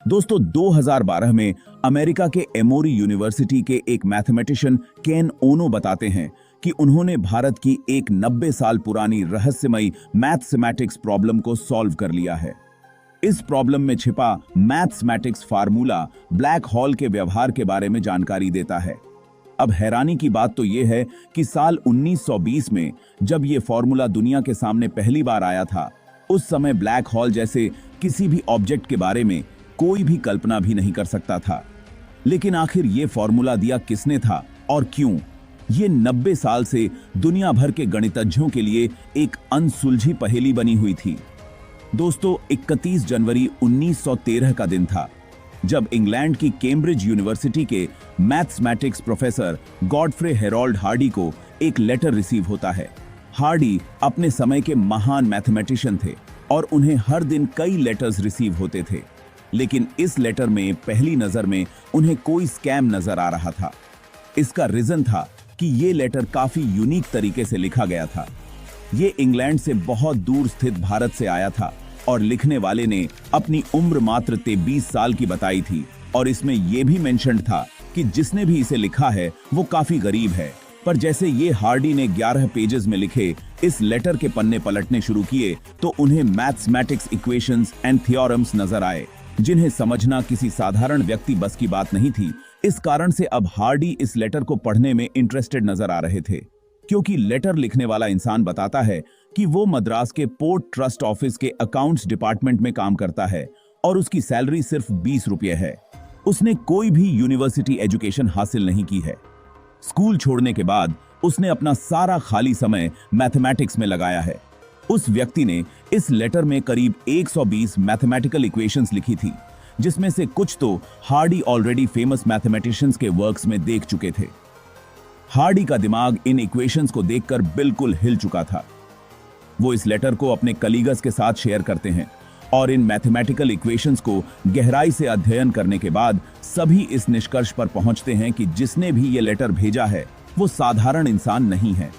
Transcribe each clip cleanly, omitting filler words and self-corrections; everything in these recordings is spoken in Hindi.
दोस्तों 2012 में अमेरिका के एमोरी यूनिवर्सिटी के एक मैथमेटिशियन केन ओनो बताते हैं कि उन्होंने भारत की एक 90 साल पुरानी रहस्यमयी मैथमेटिक्स प्रॉब्लम को सॉल्व कर लिया है। इस प्रॉब्लम में छिपा मैथमेटिक्स फार्मूला ब्लैक होल के व्यवहार के बारे में जानकारी देता है। अब हैरानी की बात तो यह है कि साल 1920 में जब यह फॉर्मूला दुनिया के सामने पहली बार आया था, उस समय ब्लैक होल जैसे किसी भी ऑब्जेक्ट के बारे में कोई भी कल्पना भी नहीं कर सकता था। लेकिन आखिर यह फॉर्मूला दिया किसने था और क्यों? ये 90 साल से दुनिया भर के गणितज्ञों के लिए एक अनसुलझी पहेली बनी हुई थी। दोस्तों 31 जनवरी 1913 का दिन था जब इंग्लैंड की कैम्ब्रिज यूनिवर्सिटी के mathematics professor Godfrey Harold Hardy को एक लेटर रिसीव होता है। हार्डी अपने समय के महान मैथमेटिशियन थे और उन्हें हर दिन कई लेटर्स रिसीव होते थे। लेकिन इस लेटर में पहली नजर में उन्हें कोई स्कैम नजर आ रहा था। इसका रीजन था कि ये लेटर काफी यूनिक तरीके से लिखा गया था। ये इंग्लैंड से बहुत दूर स्थित भारत से आया था और लिखने वाले ने अपनी उम्र मात्र 23 साल की बताई थी और इसमें यह भी मेंशन था कि जिसने भी इसे लिखा है वो काफी गरीब है। पर जैसे ये हार्डी ने 11 पेजेस में लिखे इस लेटर के पन्ने पलटने शुरू किए तो उन्हें मैथमेटिक्स इक्वेशंस एंड थ्योरम्स नजर आए जिन्हें समझना किसी साधारण व्यक्ति बस की बात नहीं थी। इस कारण से अब हार्डी इस लेटर को पढ़ने में इंटरेस्टेड नजर आ रहे थे, क्योंकि लेटर लिखने वाला इंसान बताता है कि वो मद्रास के पोर्ट ट्रस्ट ऑफिस के अकाउंट्स डिपार्टमेंट में काम करता है और उसकी सैलरी सिर्फ 20 रुपये है। उसने कोई भी यूनिवर्सिटी एजुकेशन हासिल नहीं की है। स्कूल छोड़ने के बाद उसने अपना सारा खाली समय मैथमेटिक्स में लगाया है। उस व्यक्ति ने इस लेटर में करीब 120 मैथमेटिकल इक्वेशंस लिखी थी, जिसमें से कुछ तो हार्डी ऑलरेडी फेमस मैथमेटिशियंस के वर्क्स में देख चुके थे। हार्डी का दिमाग इन इक्वेशंस को देखकर बिल्कुल हिल चुका था। वो इस लेटर को अपने कलीगस के साथ शेयर करते हैं और इन मैथमेटिकल इक्वेशंस को गहराई से अध्ययन करने के बाद सभी इस निष्कर्ष पर पहुंचते हैं कि जिसने भी ये लेटर भेजा है वो साधारण इंसान नहीं है।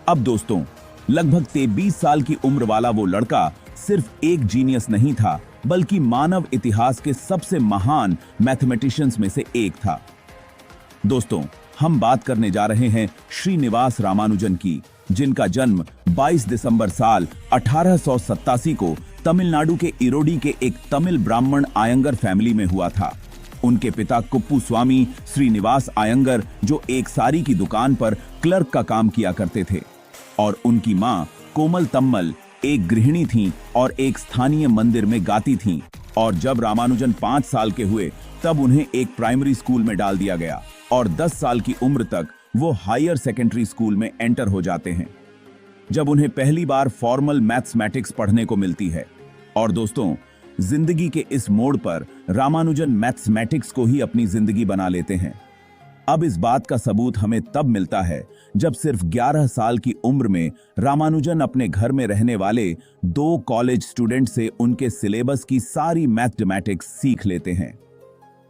अब दोस्तों लगभग 23 साल की उम्र वाला वो लड़का सिर्फ एक जीनियस नहीं था, बल्कि मानव इतिहास के सबसे महान मैथमेटिशियंस में से एक था। दोस्तों हम बात करने जा रहे हैं श्रीनिवास रामानुजन की, जिनका जन्म 22 दिसंबर साल 1887 को तमिलनाडु के इरोडी के एक तमिल ब्राह्मण आयंगर फैमिली में हुआ था। उनके पिता कुप्पू स्वामी श्रीनिवास आयंगर जो एक साड़ी की दुकान पर क्लर्क का काम किया करते थे और उनकी मां कोमल तम्मल एक गृहिणी थीं और एक स्थानीय मंदिर में गाती थीं। और जब रामानुजन 5 साल के हुए तब उन्हें एक प्राइमरी स्कूल में डाल दिया गया और 10 साल की उम्र तक वो हायर सेकेंडरी स्कूल में एंटर हो जाते हैं, जब उन्हें पहली बार फॉर्मल मैथमेटिक्स पढ़ने को मिलती है। और दोस्तों जिंदगी के इस मोड़ पर रामानुजन मैथमेटिक्स को ही अपनी जिंदगी बना लेते हैं। अब इस बात का सबूत हमें तब मिलता है जब सिर्फ 11 साल की उम्र में रामानुजन अपने घर में रहने वाले 2 कॉलेज स्टूडेंट से उनके सिलेबस की सारी मैथमेटिक्स सीख लेते हैं।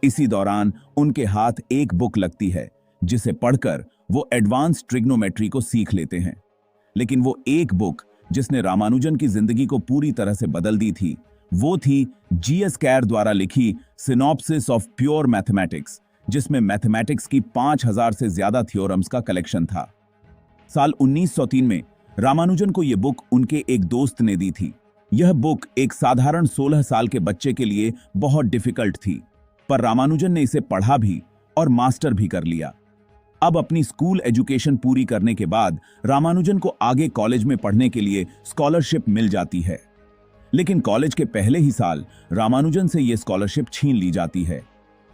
इसी दौरान उनके हाथ एक बुक लगती है जिसे पढ़कर वो एडवांस ट्रिग्नोमेट्री को सीख लेते हैं। लेकिन वो एक बुक जिसने रामानुजन की जिंदगी को पूरी तरह से बदल दी थी, वो थी जीएस कैर द्वारा लिखी सिनॉप्सिस ऑफ प्योर मैथमेटिक्स, जिसमें मैथमेटिक्स की 5000 से ज्यादा थ्योरम्स का कलेक्शन था। साल 1903 में रामानुजन को यह बुक उनके एक दोस्त ने दी थी। यह बुक एक साधारण 16 साल के बच्चे के लिए बहुत डिफिकल्ट थी, पर रामानुजन ने इसे पढ़ा भी और मास्टर भी कर लिया। अब अपनी स्कूल एजुकेशन पूरी करने के बाद रामानुजन को आगे कॉलेज में पढ़ने के लिए स्कॉलरशिप मिल जाती है। लेकिन कॉलेज के पहले ही साल रामानुजन से यह स्कॉलरशिप छीन ली जाती है,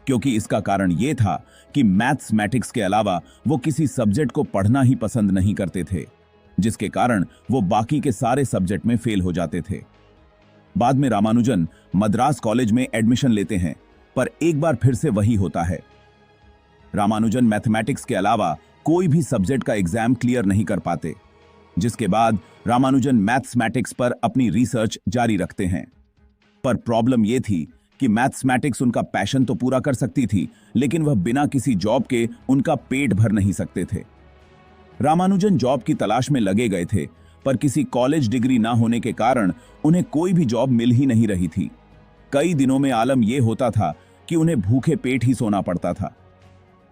क्योंकि इसका कारण यह था कि मैथमेटिक्स के अलावा वो किसी सब्जेक्ट को पढ़ना ही पसंद नहीं करते थे, जिसके कारण वो बाकी के सारे सब्जेक्ट में फेल हो जाते थे। बाद में रामानुजन मद्रास कॉलेज में एडमिशन लेते हैं, पर एक बार फिर से वही होता है। रामानुजन मैथमेटिक्स के अलावा कोई भी सब्जेक्ट का एग्जाम क्लियर नहीं कर पाते, जिसके बाद रामानुजन मैथमेटिक्स पर अपनी रिसर्च जारी रखते हैं। पर प्रॉब्लम यह थी कि मैथमेटिक्स उनका पैशन तो पूरा कर सकती थी, लेकिन वह बिना किसी जॉब के उनका पेट भर नहीं सकते थे। रामानुजन जॉब की तलाश में लगे गए थे, पर किसी कॉलेज डिग्री ना होने के कारण उन्हें कोई भी जॉब मिल ही नहीं रही थी। कई दिनों में आलम यह होता था कि उन्हें भूखे पेट ही सोना पड़ता था।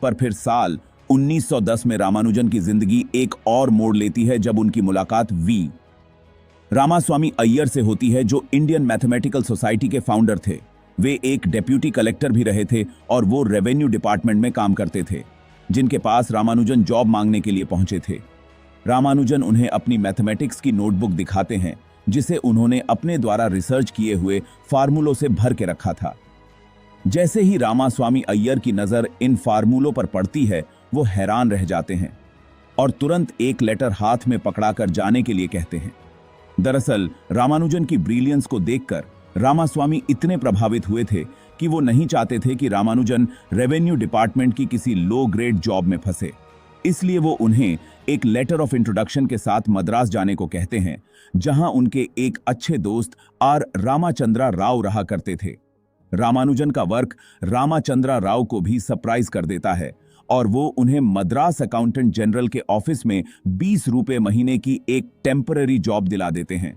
पर फिर साल 1910 में रामानुजन की जिंदगी एक और मोड़ लेती है जब उनकी मुलाकात वी रामास्वामी अय्यर से होती है, जो इंडियन मैथमेटिकल सोसाइटी के फाउंडर थे। वे एक डेप्यूटी कलेक्टर भी रहे थे और वो रेवेन्यू डिपार्टमेंट में काम करते थे, जिनके पास रामानुजन जॉब मांगने के लिए पहुंचे थे। रामानुजन उन्हें अपनी मैथमेटिक्स की नोटबुक दिखाते हैं, जिसे उन्होंने अपने द्वारा रिसर्च किए हुए फार्मूलों से भर के रखा था। जैसे ही रामास्वामी अय्यर की नजर इन फार्मूलों पर पड़ती है, वो हैरान रह जाते हैं और तुरंत एक लेटर हाथ में पकड़ाकर जाने के लिए कहते हैं। दरअसल रामानुजन की ब्रिलियंस को देखकर रामास्वामी इतने प्रभावित हुए थे कि वो नहीं चाहते थे कि रामानुजन रेवेन्यू डिपार्टमेंट की किसी लो ग्रेड जॉब में फंसे। इसलिए वो उन्हें एक लेटर ऑफ इंट्रोडक्शन के साथ मद्रास जाने को कहते हैं, जहां उनके एक अच्छे दोस्त आर रामाचंद्रा राव रहा करते थे। रामानुजन का वर्क रामाचंद्रा राव को भी सरप्राइज कर देता है और वो उन्हें मद्रास अकाउंटेंट जनरल के ऑफिस में 20 रुपए महीने की एक टेम्पररी जॉब दिला देते हैं।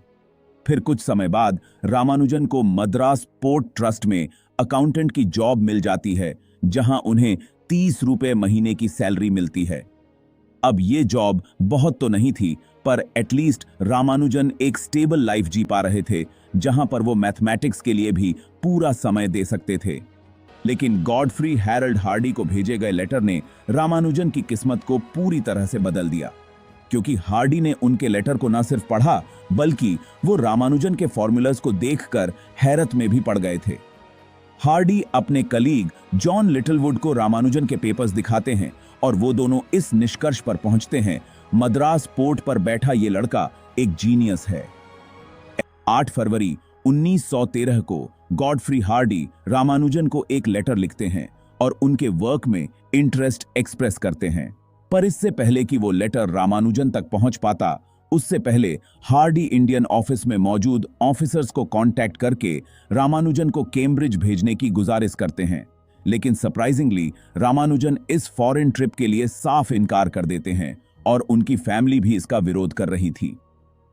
फिर कुछ समय बाद रामानुजन को मद्रास पोर्ट ट्रस्ट में अकाउंटेंट की जॉब मिल जाती है, जहां उन्हें 30 रुपए महीने की सैलरी मिलती है। अब ये जॉब बहुत तो नहीं थी, पर एटलीस्ट रामानुजन एक स्टेबल लाइफ जी पा रहे थे, जहां पर वो मैथमेटिक्स के लिए भी पूरा समय दे सकते थे। लेकिन गॉडफ्री हैरल्ड हार्डी को भेजे गए लेटर ने रामानुजन की किस्मत को पूरी तरह से बदल दिया, क्योंकि हार्डी ने उनके लेटर को न सिर्फ पढ़ा, बल्कि वो रामानुजन के फॉर्मूलाज को देखकर हैरत में भी पड़ गए थे। हार्डी अपने कलीग जॉन लिटिलवुड को रामानुजन के पेपर्स दिखाते हैं और वो दोनों इस निष्कर्ष पर पहुंचते हैं, मद्रास पोर्ट पर बैठा ये लड़का एक जीनियस है। 8 फरवरी 1913 को गॉडफ्री हार्डी रामानुजन को एक लेटर लिखते हैं और उनके वर्क में इंटरेस्ट एक्सप्रेस करते हैं। पर इससे पहले कि वो लेटर रामानुजन तक पहुंच पाता, उससे पहले हार्डी इंडियन ऑफिस में मौजूद ऑफिसर्स को कांटेक्ट करके रामानुजन को कैम्ब्रिज भेजने की गुजारिश करते हैं। लेकिन सरप्राइजिंगली रामानुजन इस फॉरेन ट्रिप के लिए साफ इनकार कर देते हैं और उनकी फैमिली भी इसका विरोध कर रही थी,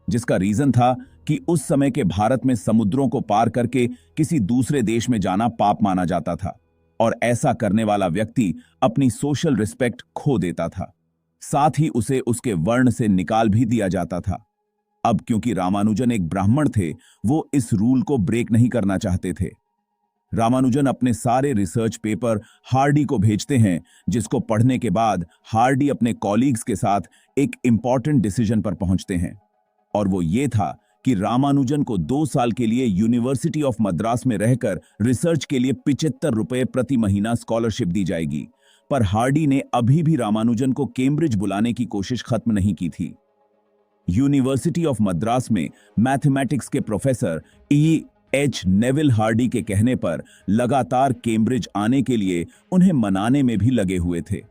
जिसका रीजन था कि उस समय के भारत में समुद्रों को पार करके किसी दूसरे देश में जाना पाप माना जाता था और ऐसा करने वाला व्यक्ति अपनी सोशल रिस्पेक्ट खो देता था। साथ ही उसे उसके वर्ण से निकाल भी दिया जाता था। अब क्योंकि रामानुजन एक ब्राह्मण थे, वो इस रूल को ब्रेक नहीं करना चाहते थे। रामानुजन अपने सारे रिसर्च पेपर हार्डी को भेजते हैं, जिसको पढ़ने के बाद हार्डी अपने कॉलीग्स के साथ एक इंपॉर्टेंट डिसीजन पर पहुंचते हैं, और वो ये था कि रामानुजन को 2 साल के लिए यूनिवर्सिटी ऑफ मद्रास में रहकर रिसर्च के लिए 75 रुपए प्रति महीना स्कॉलरशिप दी जाएगी। पर हार्डी ने अभी भी रामानुजन को कैम्ब्रिज बुलाने की कोशिश खत्म नहीं की थी। यूनिवर्सिटी ऑफ मद्रास में मैथमेटिक्स के प्रोफेसर E.H. नेविल हार्डी के कहने पर लगातार कैम्ब्रिज आने के लिए उन्हें मनाने में भी लगे हुए थे।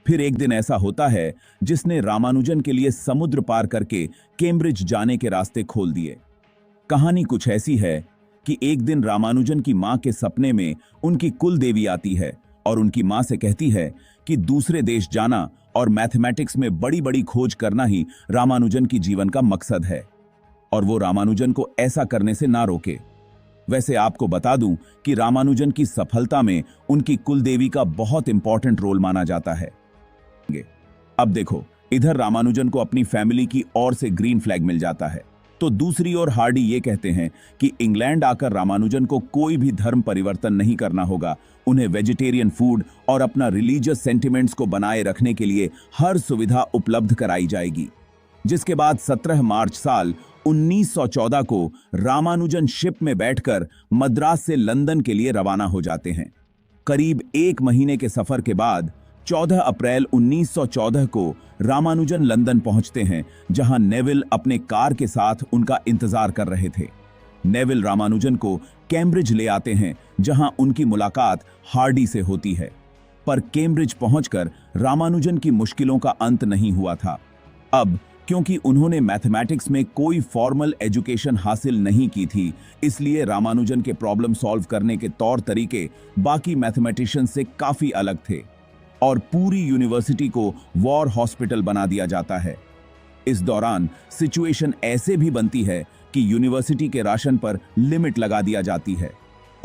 फिर एक दिन ऐसा होता है जिसने रामानुजन के लिए समुद्र पार करके कैम्ब्रिज जाने के रास्ते खोल दिए। कहानी कुछ ऐसी है कि एक दिन रामानुजन की मां के सपने में उनकी कुल देवी आती है और उनकी मां से कहती है कि दूसरे देश जाना और मैथमेटिक्स में बड़ी बड़ी खोज करना ही रामानुजन की जीवन का मकसद है, और वो रामानुजन को ऐसा करने से ना रोके। वैसे आपको बता दूं कि रामानुजन की सफलता में उनकी कुलदेवी का बहुत इंपॉर्टेंट रोल माना जाता है। अब देखो, इधर रामानुजन को अपनी फैमिली की ओर से ग्रीन फ्लैग मिल जाता है, तो दूसरी ओर हार्डी ये कहते हैं कि इंग्लैंड आकर रामानुजन को कोई भी धर्म परिवर्तन नहीं करना होगा। उन्हें वेजिटेरियन फूड और अपना रिलीजियस सेंटिमेंट्स को बनाए रखने के लिए हर सुविधा उपलब्ध कराई जाएगी। जिसके बाद 17 मार्च साल 1914 को रामानुजन शिप में बैठकर मद्रास से लंदन के लिए रवाना हो जाते हैं। करीब 1 महीने के सफर के बाद 14 अप्रैल 1914 को रामानुजन लंदन पहुंचते हैं, जहां नेविल अपने कार के साथ उनका इंतजार कर रहे थे। नेविल रामानुजन को कैम्ब्रिज ले आते हैं, जहां उनकी मुलाकात हार्डी से होती है। पर कैम्ब्रिज पहुंचकर रामानुजन की मुश्किलों का अंत नहीं हुआ था। अब क्योंकि उन्होंने मैथमेटिक्स में कोई फॉर्मल एजुकेशन हासिल नहीं की थी, इसलिए रामानुजन के प्रॉब्लम सॉल्व करने के तौर तरीके बाकी मैथमेटिशियंस से काफी अलग थे और पूरी यूनिवर्सिटी को वॉर हॉस्पिटल बना दिया जाता है। इस दौरान सिचुएशन ऐसे भी बनती है कि यूनिवर्सिटी के राशन पर लिमिट लगा दिया जाती है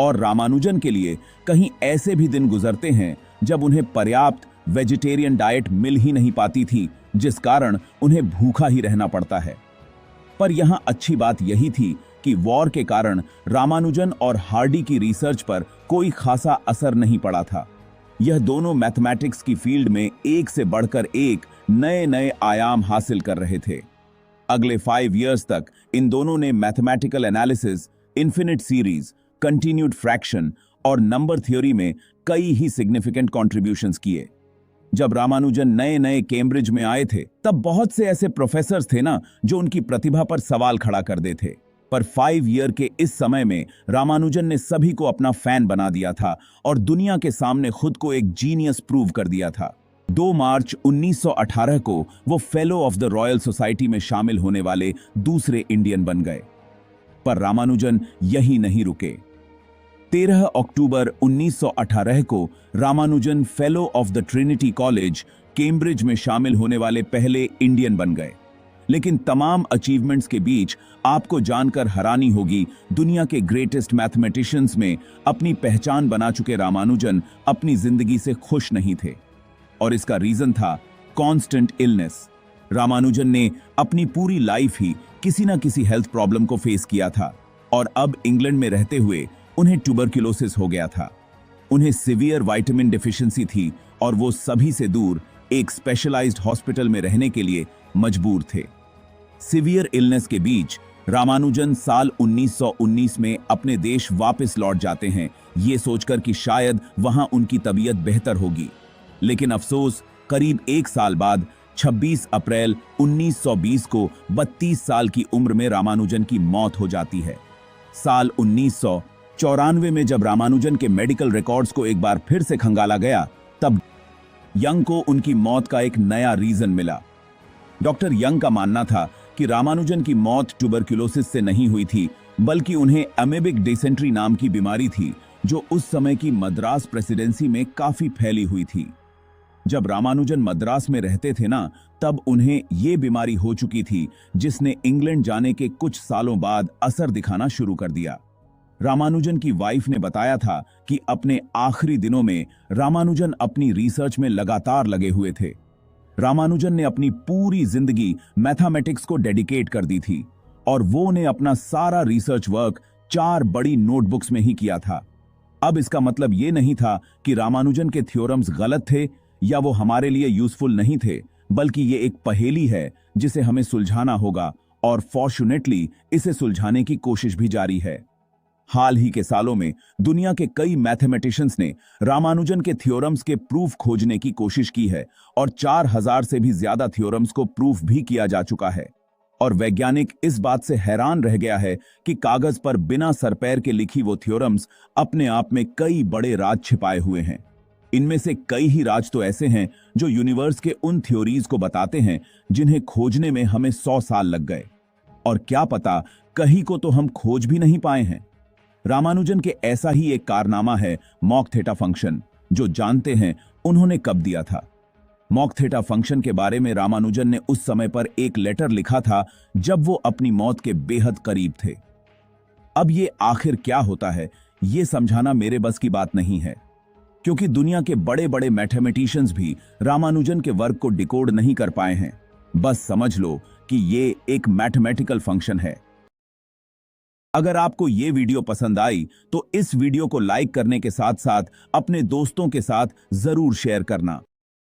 और रामानुजन के लिए कहीं ऐसे भी दिन गुजरते हैं जब उन्हें पर्याप्त वेजिटेरियन डाइट मिल ही नहीं पाती थी, जिस कारण उन्हें भूखा ही रहना पड़ता है। पर यहां अच्छी बात यही थी कि वॉर के कारण रामानुजन और हार्डी की रिसर्च पर कोई खासा असर नहीं पड़ा था। यह दोनों मैथमेटिक्स की फील्ड में एक से बढ़कर एक नए नए आयाम हासिल कर रहे थे। अगले 5 इयर्स तक इन दोनों ने mathematical analysis, infinite series, continued fraction और नंबर थ्योरी में कई ही सिग्निफिकेंट कॉन्ट्रीब्यूशंस किए। जब रामानुजन नए नए कैम्ब्रिज में आए थे, तब बहुत से ऐसे प्रोफेसर्स थे ना जो उनकी प्रतिभा पर सवाल खड़ा कर देते थे। पर 5 ईयर के इस समय में रामानुजन ने सभी को अपना फैन बना दिया था और दुनिया के सामने खुद को एक जीनियस प्रूव कर दिया था। 2 मार्च 1918 को वो fellow of the royal society में शामिल होने वाले दूसरे इंडियन बन गए। पर रामानुजन यही नहीं रुके। 13 अक्टूबर 1918 को Ramanujan fellow of the Trinity college, Cambridge में शामिल होने वाले पहले इंडियन बन गए। लेकिन तमाम अचीवमेंट्स के बीच आपको जानकर हैरानी होगी, दुनिया के ग्रेटेस्ट मैथमेटिशियंस में अपनी पहचान बना चुके रामानुजन अपनी जिंदगी से खुश नहीं थे। और इसका रीजन था कांस्टेंट इलनेस। रामानुजन ने अपनी पूरी लाइफ ही किसी ना किसी हेल्थ प्रॉब्लम को फेस किया था और अब इंग्लैंड में रहते हुए उन्हें ट्यूबरक्लोसिस हो गया था। उन्हें सीवियर विटामिन डेफिशिएंसी थी और वो सभी से दूर एक स्पेशलाइज्ड हॉस्पिटल में रहने के लिए मजबूर थे। सीवियर इलनेस के बीच रामानुजन साल 1919 में अपने देश वापस लौट जाते हैं, ये सोचकर कि शायद वहां उनकी तबीयत बेहतर होगी। लेकिन अफसोस, करीब 1 साल बाद 26 अप्रैल 1920 को 32 साल की उम्र में रामानुजन की मौत हो जाती है। साल 1994 में जब रामानुजन के मेडिकल रिकॉर्ड्स को एक बार फिर से खंगाला गया, तब यंग को उनकी मौत का एक नया रीजन मिला। डॉक्टर यंग का मानना था कि रामानुजन की मौत ट्यूबरक्लोसिस से नहीं हुई थी, बल्कि उन्हें अमेबिक डिसेंट्री नाम की बीमारी थी, जो उस समय की मद्रास प्रेसिडेंसी में काफी फैली हुई थी। जब रामानुजन मद्रास में रहते थे ना, तब उन्हें ये बीमारी हो चुकी थी, जिसने इंग्लैंड जाने के कुछ सालों बाद असर दिखाना शुरू कर दिया। रामानुजन की वाइफ ने बताया था कि अपने आखिरी दिनों में रामानुजन अपनी रिसर्च में लगातार लगे हुए थे। रामानुजन ने अपनी पूरी जिंदगी मैथमेटिक्स को डेडिकेट कर दी थी और वो ने अपना सारा रिसर्च वर्क 4 बड़ी नोटबुक्स में ही किया था। अब इसका मतलब ये नहीं था कि रामानुजन के थ्योरम्स गलत थे या वो हमारे लिए यूजफुल नहीं थे, बल्कि ये एक पहेली है जिसे हमें सुलझाना होगा और फॉर्चुनेटली इसे सुलझाने की कोशिश भी जारी है। हाल ही के सालों में दुनिया के कई मैथमेटिशियंस ने रामानुजन के थ्योरम्स के प्रूफ खोजने की कोशिश की है और 4000 से भी ज्यादा थ्योरम्स को प्रूफ भी किया जा चुका है। और वैज्ञानिक इस बात से हैरान रह गया है कि कागज पर बिना सर पैर के लिखी वो थ्योरम्स अपने आप में कई बड़े राज छिपाए हुए हैं। इनमें से कई ही राज तो ऐसे हैं जो यूनिवर्स के उन थ्योरीज को बताते हैं जिन्हें खोजने में हमें 100 साल लग गए, और क्या पता कहीं को तो हम खोज भी नहीं पाए हैं। रामानुजन के ऐसा ही एक कारनामा है मॉक थीटा फंक्शन, जो जानते हैं उन्होंने कब दिया था। मॉक थीटा फंक्शन के बारे में रामानुजन ने उस समय पर एक लेटर लिखा था जब वो अपनी मौत के बेहद करीब थे। अब ये आखिर क्या होता है, ये समझाना मेरे बस की बात नहीं है, क्योंकि दुनिया के बड़े बड़े मैथमेटिशियंस भी रामानुजन के वर्क को डिकोड नहीं कर पाए हैं। बस समझ लो कि ये एक मैथमेटिकल फंक्शन है। अगर आपको ये वीडियो पसंद आई तो इस वीडियो को लाइक करने के साथ साथ अपने दोस्तों के साथ जरूर शेयर करना।